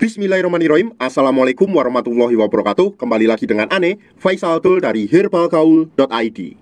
Bismillahirrahmanirrahim. Assalamualaikum warahmatullahi wabarakatuh. Kembali lagi dengan Ane, Faisal Abdul dari herbalgaul.id.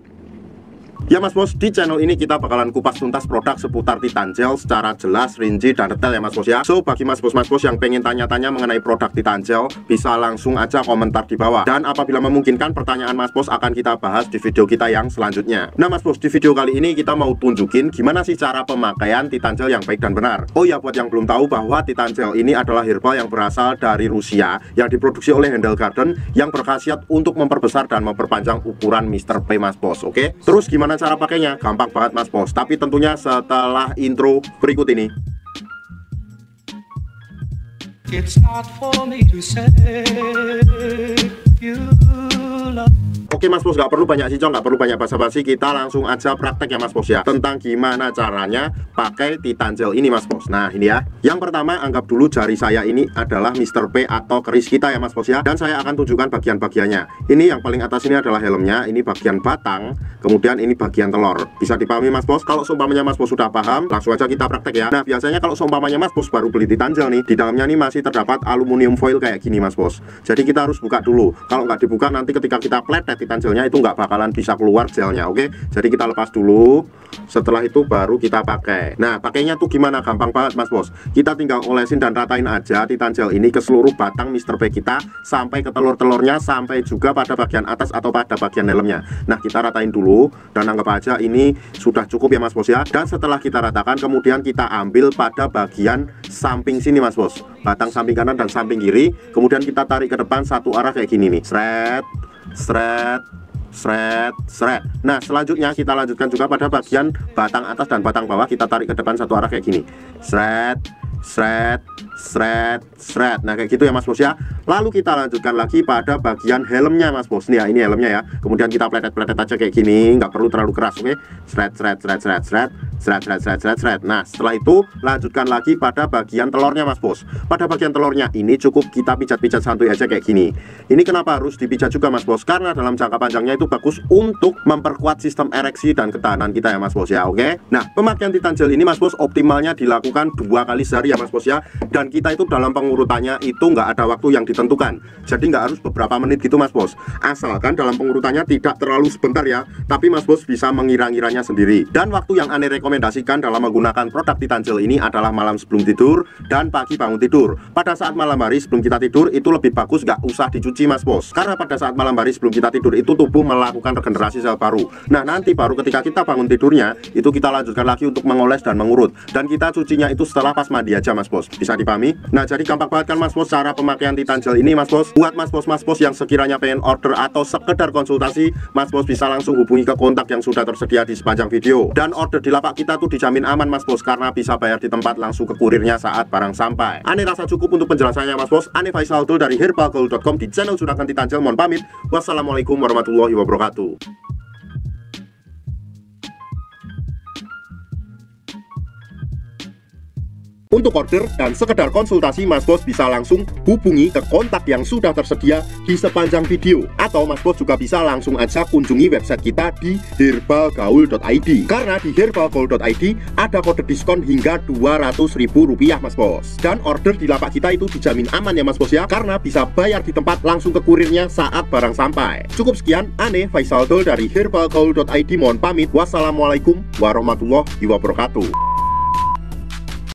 Ya Mas Bos, di channel ini kita bakalan kupas tuntas produk seputar Titan Gel secara jelas, rinci, dan detail ya Mas Bos ya. So, bagi Mas Bos yang pengen tanya-tanya mengenai produk Titan Gel, bisa langsung aja komentar di bawah. Dan apabila memungkinkan, pertanyaan Mas Bos akan kita bahas di video kita yang selanjutnya. Nah Mas Bos, di video kali ini kita mau tunjukin gimana sih cara pemakaian Titan Gel yang baik dan benar. Oh ya, buat yang belum tahu bahwa Titan Gel ini adalah herbal yang berasal dari Rusia, yang diproduksi oleh Handel Garden, yang berkhasiat untuk memperbesar dan memperpanjang ukuran Mr. P Mas Bos, oke? Terus gimana cara pakainya? Gampang banget Mas Bos, tapi tentunya setelah intro berikut ini. It's not for me to say you love. Oke Mas Bos, nggak perlu banyak cincong, nggak perlu banyak basa-basi, kita langsung aja praktek ya Mas Bos ya, tentang gimana caranya pakai Titan Gel ini Mas Bos. Nah ini ya, yang pertama anggap dulu jari saya ini adalah Mr. P atau keris kita ya Mas Bos ya, dan saya akan tunjukkan bagian-bagiannya. Ini yang paling atas ini adalah helmnya, ini bagian batang, kemudian ini bagian telur. Bisa dipahami Mas Bos? Kalau seumpamanya Mas Bos sudah paham, langsung aja kita praktek ya. Nah biasanya kalau seumpamanya Mas Bos baru beli Titan Gel nih, di dalamnya nih masih terdapat aluminium foil kayak gini Mas Bos. Jadi kita harus buka dulu. Kalau nggak dibuka, nanti ketika kita pletet Titan Gelnya itu nggak bakalan bisa keluar gelnya, oke? Jadi kita lepas dulu, setelah itu baru kita pakai. Nah pakainya tuh gimana? Gampang banget Mas Bos, kita tinggal olesin dan ratain aja Titan Gel ini ke seluruh batang Mr. P kita, sampai ke telur-telurnya, sampai juga pada bagian atas atau pada bagian dalamnya. Nah kita ratain dulu, dan anggap aja ini sudah cukup ya Mas Bos ya. Dan setelah kita ratakan, kemudian kita ambil pada bagian samping sini Mas Bos, batang samping kanan dan samping kiri, kemudian kita tarik ke depan satu arah kayak gini nih, sret, sret, sret, sret. Nah selanjutnya kita lanjutkan juga pada bagian batang atas dan batang bawah, kita tarik ke depan satu arah kayak gini, sret, sret, sret, sret. Nah kayak gitu ya Mas Bos ya. Lalu kita lanjutkan lagi pada bagian helmnya Mas Bos. Nih ya, ini helmnya ya. Kemudian kita pletet-pletet aja kayak gini, nggak perlu terlalu keras, oke? Sret, sret, sret, sret, sret, sret, sret, sret, sret, sret. Nah setelah itu lanjutkan lagi pada bagian telurnya Mas Bos. Pada bagian telurnya ini cukup kita pijat-pijat santuy aja kayak gini. Ini kenapa harus dipijat juga Mas Bos? Karena dalam jangka panjangnya itu bagus untuk memperkuat sistem ereksi dan ketahanan kita ya Mas Bos ya, oke? Nah pemakaian Titan Gel ini Mas Bos optimalnya dilakukan 2 kali sehari ya Mas Bos ya. Dan kita itu dalam pengurutannya itu nggak ada waktu yang ditentukan, jadi nggak harus beberapa menit gitu Mas Bos, asalkan dalam pengurutannya tidak terlalu sebentar ya, tapi Mas Bos bisa mengira-ngiranya sendiri. Dan waktu yang Ane rekomendasikan dalam menggunakan produk Titan Gel ini adalah malam sebelum tidur dan pagi bangun tidur. Pada saat malam hari sebelum kita tidur itu lebih bagus nggak usah dicuci Mas Bos, karena pada saat malam hari sebelum kita tidur itu tubuh melakukan regenerasi sel baru. Nah nanti baru ketika kita bangun tidurnya itu kita lanjutkan lagi untuk mengoles dan mengurut, dan kita cucinya itu setelah pas mandi aja Mas Bos. Bisa dipahami? Nah jadi gampang banget kan Mas Bos cara pemakaian Titan Gel ini Mas Bos. Buat Mas Bos yang sekiranya pengen order atau sekedar konsultasi, Mas Bos bisa langsung hubungi ke kontak yang sudah tersedia di sepanjang video. Dan order di lapak kita tuh dijamin aman Mas Bos, karena bisa bayar di tempat langsung ke kurirnya saat barang sampai. Ane rasa cukup untuk penjelasannya Mas Bos. Ane Faisal Abdul dari herbalgaul.com di channel Juragan Titan Gel. Mohon pamit. Wassalamualaikum warahmatullahi wabarakatuh. Untuk order dan sekedar konsultasi, Mas Bos bisa langsung hubungi ke kontak yang sudah tersedia di sepanjang video. Atau Mas Bos juga bisa langsung aja kunjungi website kita di herbalgaul.id. Karena di herbalgaul.id ada kode diskon hingga Rp200.000 Mas Bos. Dan order di lapak kita itu dijamin aman ya Mas Bos ya, karena bisa bayar di tempat langsung ke kurirnya saat barang sampai. Cukup sekian, Ane Faisal Abdul dari herbalgaul.id mohon pamit. Wassalamualaikum warahmatullahi wabarakatuh.